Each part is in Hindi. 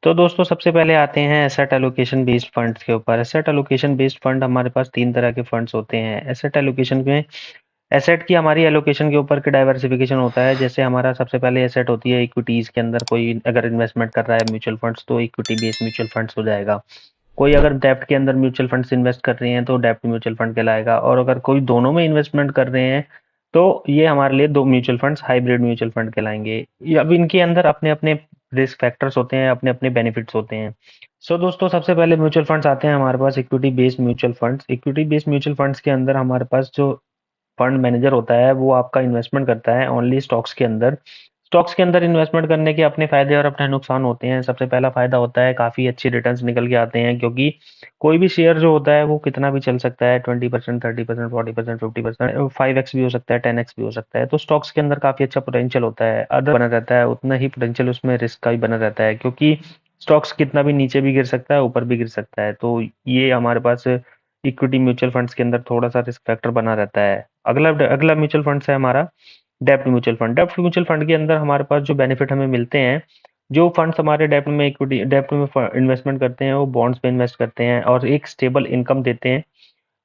तो दोस्तों सबसे पहले आते हैं एसेट एलोकेशन बेस्ड फंड्स के ऊपर। एसेट एलोकेशन बेस्ड फंड हमारे पास तीन तरह के फंड्स होते हैं। एसेट एलोकेशन में एसेट की हमारी एलोकेशन के ऊपर के डाइवर्सिफिकेशन होता है। जैसे हमारा सबसे पहले एसेट होती है इक्विटीज के अंदर, कोई अगर इन्वेस्टमेंट कर रहा है म्यूचुअल फंड्स तो इक्विटी बेस्ड म्यूचुअल फंड्स हो जाएगा। कोई अगर डेप्ट के अंदर म्यूचुअल फंड्स इन्वेस्ट कर रहे हैं तो डेप्ट म्यूचुअल फंड कहलाएगा। और अगर कोई दोनों में इन्वेस्टमेंट कर रहे हैं तो ये हमारे लिए दो mutual funds hybrid mutual fund कहलाएंगे। अब इनके अंदर अपने अपने रिस्क फैक्टर्स होते हैं, अपने अपने बेनिफिट्स होते हैं। सो दोस्तों सबसे पहले म्यूचुअल फंड्स आते हैं हमारे पास equity based mutual funds. Equity based mutual funds के अंदर हमारे पास जो फंड मैनेजर होता है वो आपका इन्वेस्टमेंट करता है ओनली स्टॉक्स के अंदर। स्टॉक्स के अंदर इन्वेस्टमेंट करने के अपने फायदे और अपने नुकसान होते हैं। सबसे पहला फायदा होता है काफी अच्छी रिटर्न्स निकल के आते हैं, क्योंकि कोई भी शेयर जो होता है वो कितना भी चल सकता है, 20%, 30%, 40%, 50%, 5x भी हो सकता है, 10x भी हो सकता है। तो स्टॉक्स के अंदर काफी अच्छा पोटेंशियल होता है। अदर बना रहता है उतना ही पोटेंशियल उसमें रिस्क का भी बना रहता है, क्योंकि स्टॉक्स कितना भी नीचे भी गिर सकता है, ऊपर भी गिर सकता है। तो ये हमारे पास इक्विटी म्यूचुअल फंड्स के अंदर थोड़ा सा रिस्क फैक्टर बना रहता है। अगला अगला म्यूचुअल फंड्स है हमारा डेप्ट म्यूचुअल फंड। डेप्ट म्यूचुअल फंड के अंदर हमारे पास जो बेनिफिट हमें मिलते हैं, जो फंड्स हमारे डेप्ट में इक्विटी डेप्ट में इन्वेस्टमेंट करते हैं वो बॉन्ड्स पे इन्वेस्ट करते हैं और एक स्टेबल इनकम देते हैं,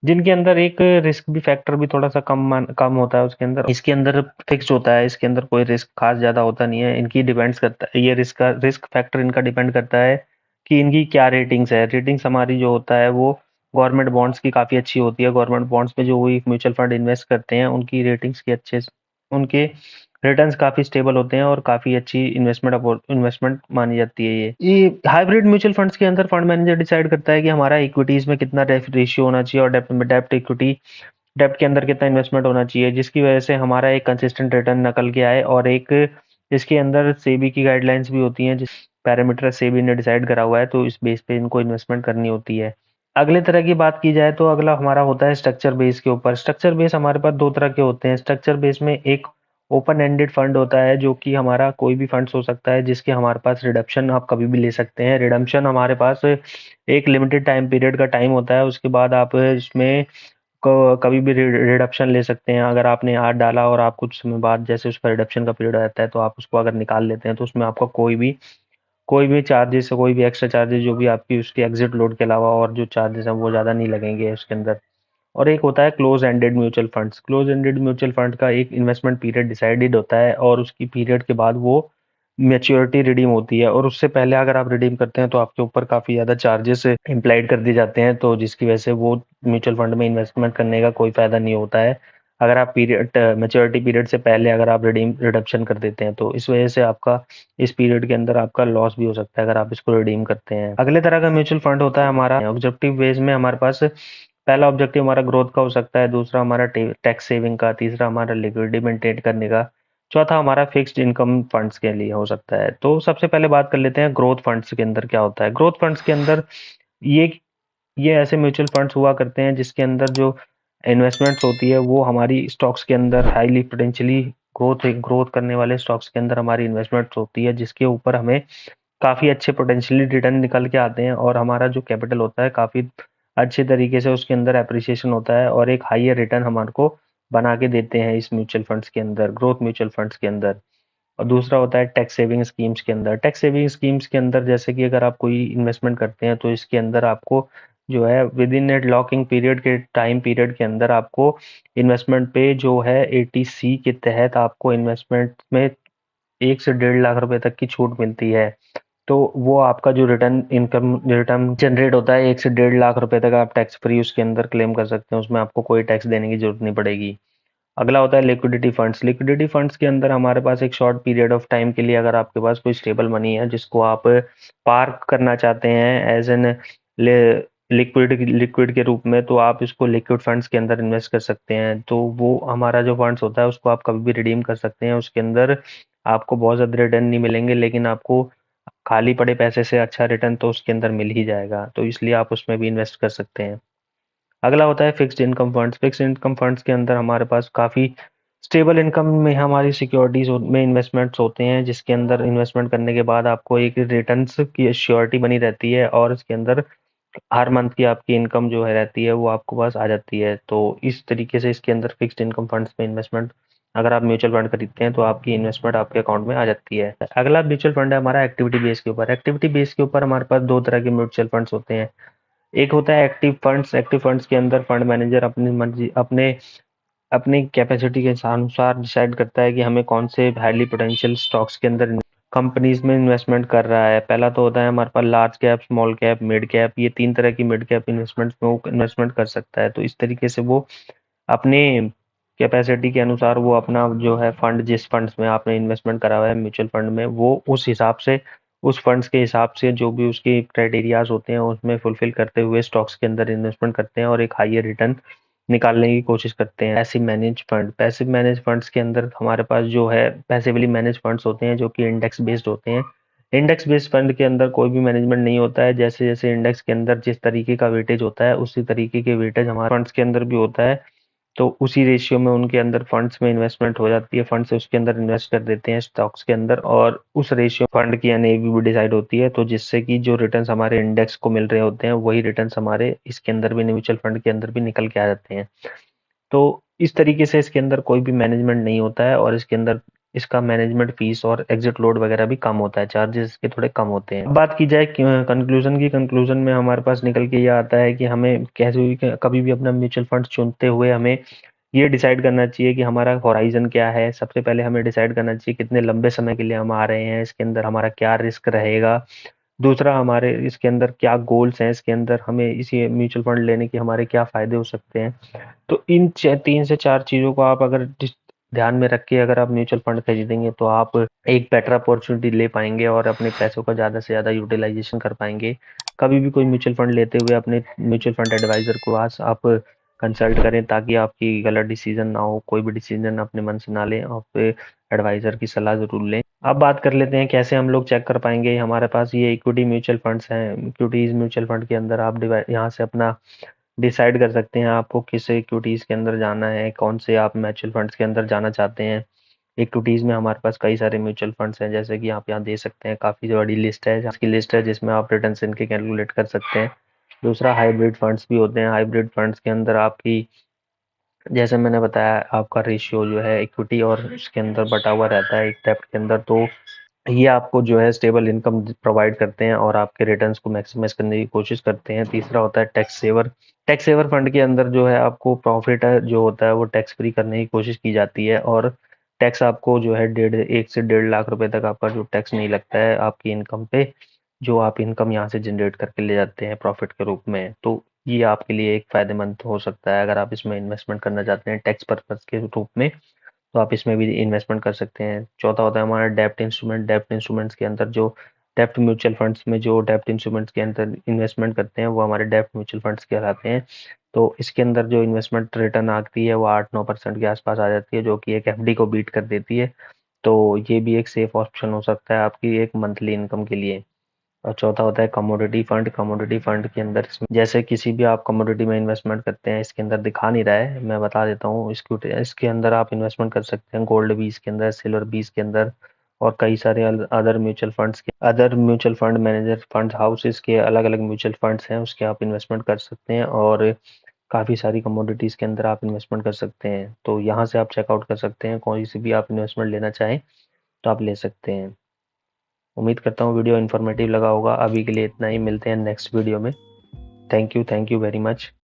जिनके अंदर एक रिस्क भी फैक्टर भी थोड़ा सा कम होता है उसके अंदर। इसके अंदर फिक्स्ड होता है, इसके अंदर कोई रिस्क खास ज्यादा होता नहीं है। इनकी डिपेंड्स करता है, ये रिस्क फैक्टर इनका डिपेंड करता है कि इनकी क्या रेटिंग्स है। रेटिंग्स हमारी जो होता है वो गवर्नमेंट बॉन्ड्स की काफी अच्छी होती है। गवर्नमेंट बॉन्ड्स पे जो भी म्यूचुअल फंड इन्वेस्ट करते हैं उनकी रेटिंग्स की अच्छे उनके रिटर्न्स काफी स्टेबल होते हैं और काफी अच्छी इन्वेस्टमेंट मानी जाती है। ये हाइब्रिड म्यूचुअल फंड्स के अंदर फंड मैनेजर डिसाइड करता है कि हमारा इक्विटीज में कितना रेशियो होना चाहिए और डेप्ट में डेप्ट के अंदर कितना इन्वेस्टमेंट होना चाहिए, जिसकी वजह से हमारा एक कंसिस्टेंट रिटर्न निकल के आए। और एक इसके अंदर सेबी की गाइडलाइंस भी होती हैं, जिस पैरामीटर सेबी ने डिसाइड करा हुआ है, तो इस बेस पे इनको इन्वेस्टमेंट करनी होती है। अगले तरह की बात की जाए तो अगला हमारा होता है स्ट्रक्चर बेस के ऊपर। स्ट्रक्चर बेस हमारे पास दो तरह के होते हैं। स्ट्रक्चर बेस में एक ओपन एंडेड फंड होता है, जो कि हमारा कोई भी फंड्स हो सकता है, जिसके हमारे पास रिडम्पशन आप कभी भी ले सकते हैं। रिडम्पशन हमारे पास एक लिमिटेड टाइम पीरियड का टाइम होता है, उसके बाद आप इसमें कभी भी रिडम्पशन ले सकते हैं। अगर आपने आज डाला और आप कुछ समय बाद जैसे उसका रिडम्पशन का पीरियड आता है तो आप उसको अगर निकाल लेते हैं तो उसमें आपका कोई भी चार्जेस, कोई भी एक्स्ट्रा चार्जेस जो भी आपकी उसके एग्जिट लोड के अलावा और जो चार्जेस हैं वो ज़्यादा नहीं लगेंगे उसके अंदर। और एक होता है close ended mutual funds. Close ended mutual fund का एक इन्वेस्टमेंट पीरियड डिसाइडेड होता है और उसकी पीरियड के बाद वो मैच्योरिटी रिडीम होती है, और उससे पहले अगर आप रिडीम करते हैं तो आपके ऊपर काफ़ी ज़्यादा चार्जेस इम्प्लाइड कर दिए जाते हैं, तो जिसकी वजह से वो म्यूचुअल फंड में इन्वेस्टमेंट करने का कोई फ़ायदा नहीं होता है अगर आप मैच्योरिटी पीरियड से पहले अगर आप रिडम्पशन कर देते हैं। तो इस वजह से आपका इस पीरियड के अंदर आपका लॉस भी हो सकता है अगर आप इसको रिडीम करते हैं। अगले तरह का म्यूचुअल फंड होता है हमारा ऑब्जेक्टिव बेस में। हमारे पास पहला ऑब्जेक्टिव हमारा ग्रोथ का हो सकता है, दूसरा हमारा टैक्स सेविंग का, तीसरा हमारा लिक्विडिटी मेंटेन करने का, चौथा हमारा फिक्स्ड इनकम फंड्स के लिए हो सकता है। तो सबसे पहले बात कर लेते हैं ग्रोथ फंड्स के अंदर क्या होता है। ग्रोथ फंड्स के अंदर ये ये ऐसे म्यूचुअल फंड्स हुआ करते हैं जिसके अंदर जो इन्वेस्टमेंट्स होती है वो हमारी स्टॉक्स के अंदर हाईली पोटेंशियली ग्रोथ करने वाले स्टॉक्स के अंदर हमारी इन्वेस्टमेंट्स होती है, जिसके ऊपर हमें काफ़ी अच्छे पोटेंशियली रिटर्न निकल के आते हैं और हमारा जो कैपिटल होता है काफ़ी अच्छे तरीके से उसके अंदर एप्रिसिएशन होता है और एक हाइयर रिटर्न हमारे को बना के देते हैं इस म्यूचुअल फंड्स के अंदर, ग्रोथ म्यूचुअल फंड्स के अंदर। और दूसरा होता है टैक्स सेविंग स्कीम्स के अंदर। टैक्स सेविंग स्कीम्स के अंदर जैसे कि अगर आप कोई इन्वेस्टमेंट करते हैं तो इसके अंदर आपको जो है with in net locking period के टाइम पीरियड के अंदर आपको इन्वेस्टमेंट पे जो है 80C के तहत आपको इन्वेस्टमेंट में 1 से 1.5 लाख रुपए तक की छूट मिलती है। तो वो आपका जो रिटर्न जनरेट होता है 1 से 1.5 लाख रुपए तक आप टैक्स फ्री उसके अंदर क्लेम कर सकते हैं, उसमें आपको कोई टैक्स देने की जरूरत नहीं पड़ेगी। अगला होता है लिक्विडिटी फंड्स। लिक्विडिटी फंड्स के अंदर हमारे पास एक शॉर्ट पीरियड ऑफ टाइम के लिए अगर आपके पास कोई स्टेबल मनी है जिसको आप पार्क करना चाहते हैं एज एन लिक्विड के रूप में, तो आप इसको लिक्विड फंड्स के अंदर इन्वेस्ट कर सकते हैं। तो वो हमारा जो फंड्स होता है उसको आप कभी भी रिडीम कर सकते हैं। उसके अंदर आपको बहुत ज़्यादा रिटर्न नहीं मिलेंगे, लेकिन आपको खाली पड़े पैसे से अच्छा रिटर्न तो उसके अंदर मिल ही जाएगा, तो इसलिए आप उसमें भी इन्वेस्ट कर सकते हैं। अगला होता है fixed income funds. Fixed income funds के अंदर हमारे पास काफ़ी स्टेबल इनकम में हमारी सिक्योरिटीज में इन्वेस्टमेंट्स होते हैं, जिसके अंदर इन्वेस्टमेंट करने के बाद आपको एक रिटर्न्स की श्योरिटी बनी रहती है और इसके अंदर हर मंथ की आपकी इनकम जो है रहती है वो आपको पास आ जाती है। तो इस तरीके से इसके अंदर फिक्स्ड इनकम फंड्स में इन्वेस्टमेंट अगर आप म्यूचुअल फंड खरीदते हैं तो आपकी इन्वेस्टमेंट आपके अकाउंट में आ जाती है। अगला म्यूचुअल फंड है हमारा एक्टिविटी बेस के ऊपर। एक्टिविटी बेस के ऊपर हमारे पास दो तरह के म्यूचुअल फंड्स होते हैं। एक होता है एक्टिव फंड्स। एक्टिव फंड्स के अंदर फंड मैनेजर अपनी मर्जी अपने अपनी कैपेसिटी के अनुसार डिसाइड करता है कि हमें कौन से हाईली पोटेंशियल स्टॉक्स के अंदर कंपनीज में इन्वेस्टमेंट कर रहा है। पहला तो होता है हमारे पास large cap, small cap, mid cap. ये तीन तरह की मिड कैप इन्वेस्टमेंट्स में वो इन्वेस्टमेंट कर सकता है। तो इस तरीके से वो अपने कैपेसिटी के अनुसार वो अपना जो है फंड, जिस फंड्स में आपने इन्वेस्टमेंट करा हुआ है म्यूचुअल फंड में, वो उस हिसाब से, उस फंड्स के हिसाब से जो भी उसके क्राइटेरियाज होते हैं उसमें फुलफिल करते हुए स्टॉक्स के अंदर इन्वेस्टमेंट करते हैं और एक हाइयर रिटर्न निकालने की कोशिश करते हैं। Passive manage fund. Passive manage funds के अंदर हमारे पास जो है पैसिवली मैनेज फंड्स होते हैं जो कि इंडेक्स बेस्ड होते हैं। इंडेक्स बेस्ड फंड के अंदर कोई भी मैनेजमेंट नहीं होता है। जैसे जैसे इंडेक्स के अंदर जिस तरीके का वेटेज होता है उसी तरीके के वेटेज हमारे फंड्स के अंदर भी होता है। तो उसी रेशियो में उनके अंदर फंड्स में इन्वेस्टमेंट हो जाती है। फंड्स उसके अंदर इन्वेस्ट कर देते हैं स्टॉक्स के अंदर, और उस रेशियो फंड की एनएवी भी डिसाइड होती है। तो जिससे कि जो रिटर्न्स हमारे इंडेक्स को मिल रहे होते हैं वही रिटर्न्स हमारे इसके अंदर भी, म्यूचुअल फंड के अंदर भी निकल के आ जाते हैं। तो इस तरीके से इसके अंदर कोई भी मैनेजमेंट नहीं होता है और इसके अंदर इसका मैनेजमेंट फीस और एग्जिट लोड वगैरह भी कम होता है। चार्जेस इसके थोड़े कम होते हैं। अब बात की जाए कंक्लूजन की, कंक्लूजन में हमारे पास निकल के ये आता है कि हमें कैसे भी कभी भी अपना म्यूचुअल फंड चुनते हुए हमें ये डिसाइड करना चाहिए कि हमारा होराइजन क्या है। सबसे पहले हमें डिसाइड करना चाहिए कितने लंबे समय के लिए हम आ रहे हैं, इसके अंदर हमारा क्या रिस्क रहेगा। दूसरा, हमारे इसके अंदर क्या गोल्स हैं, इसके अंदर हमें इसी म्यूचुअल फंड लेने के हमारे क्या फायदे हो सकते हैं। तो इन 3 से 4 चीज़ों को आप अगर ध्यान में रख के अगर आप म्यूचुअल फंड खरीदेंगे तो आप एक बेटर अपॉर्चुनिटी ले पाएंगे और अपने पैसों का ज़्यादा से ज़्यादा यूटिलाइजेशन कर पाएंगे। कभी भी कोई म्यूचुअल फंड लेते हुए अपने म्यूचुअल फंड एडवाइजर को आज आप कंसल्ट करें ताकि आपकी गलत डिसीजन ना हो। कोई भी डिसीजन अपने मन से ना लें, आप एडवाइजर की सलाह ज़रूर लें। अब बात कर लेते हैं कैसे हम लोग चेक कर पाएंगे। हमारे पास ये इक्विटी म्यूचुअल फंड्स हैं। इक्विटीज म्यूचुअल फंड के अंदर आप यहाँ से अपना डिसाइड कर सकते हैं आपको किस इक्विटीज के अंदर जाना है, कौन से आप म्यूचुअल फंड्स के अंदर जाना चाहते हैं। इक्विटीज में हमारे पास कई सारे म्यूचुअल फंड्स हैं, जैसे कि आप यहाँ दे सकते हैं। काफ़ी बड़ी लिस्ट है, इसकी लिस्ट है जिसमें आप रिटर्न इनके कैलकुलेट कर सकते हैं। दूसरा, हाइब्रिड फंड्स भी होते हैं। हाइब्रिड फंड्स के अंदर आपकी, जैसे मैंने बताया, आपका रेशियो जो है इक्विटी और उसके अंदर बटा हुआ रहता है एक डेप्ट के अंदर। तो ये आपको जो है स्टेबल इनकम प्रोवाइड करते हैं और आपके रिटर्न्स को मैक्सिमाइज करने की कोशिश करते हैं। तीसरा होता है tax saver. Tax saver fund के अंदर जो है आपको प्रॉफिट जो होता है वो टैक्स फ्री करने की कोशिश की जाती है और टैक्स आपको जो है 1 से 1.5 लाख रुपए तक आपका जो टैक्स नहीं लगता है आपकी इनकम पे, जो आप इनकम यहाँ से जनरेट करके ले जाते हैं प्रॉफिट के रूप में। तो ये आपके लिए एक फायदेमंद हो सकता है अगर आप इसमें इन्वेस्टमेंट करना चाहते हैं टैक्स पर्पज के रूप में, तो आप इसमें भी इन्वेस्टमेंट कर सकते हैं। चौथा होता है हमारा डेप्ट इंस्ट्रूमेंट। डेप्ट इंस्ट्रूमेंट्स के अंदर जो डेप्ट म्यूचुअल फंड्स में जो डेप्ट इंस्ट्रूमेंट्स के अंदर इन्वेस्टमेंट करते हैं वो हमारे डेप्ट म्यूचुअल फंड्स कहलाते हैं। तो इसके अंदर जो इन्वेस्टमेंट रिटर्न आती है वो 8-9% के आसपास आ जाती है, जो कि एक एफडी को बीट कर देती है। तो ये भी एक सेफ ऑप्शन हो सकता है आपकी एक मंथली इनकम के लिए। और चौथा होता है कमोडिटी फंड। कमोडिटी फंड के अंदर जैसे किसी भी आप कमोडिटी में इन्वेस्टमेंट करते हैं, इसके अंदर दिखा नहीं रहा है, मैं बता देता हूँ। इसके अंदर आप इन्वेस्टमेंट कर सकते हैं गोल्ड भी इसके अंदर, सिल्वर भी इसके अंदर, और कई सारे other mutual fund manager fund houses के अलग अलग म्यूचुअल फंड्स हैं उसके आप इन्वेस्टमेंट कर सकते हैं। और काफ़ी सारी कमोडिटीज़ के अंदर आप इन्वेस्टमेंट कर सकते हैं। तो यहाँ से आप चेकआउट कर सकते हैं, कोई सी भी आप इन्वेस्टमेंट लेना चाहें तो आप ले सकते हैं। उम्मीद करता हूँ वीडियो इन्फॉर्मेटिव लगा होगा। अभी के लिए इतना ही, मिलते हैं नेक्स्ट वीडियो में। Thank you very much.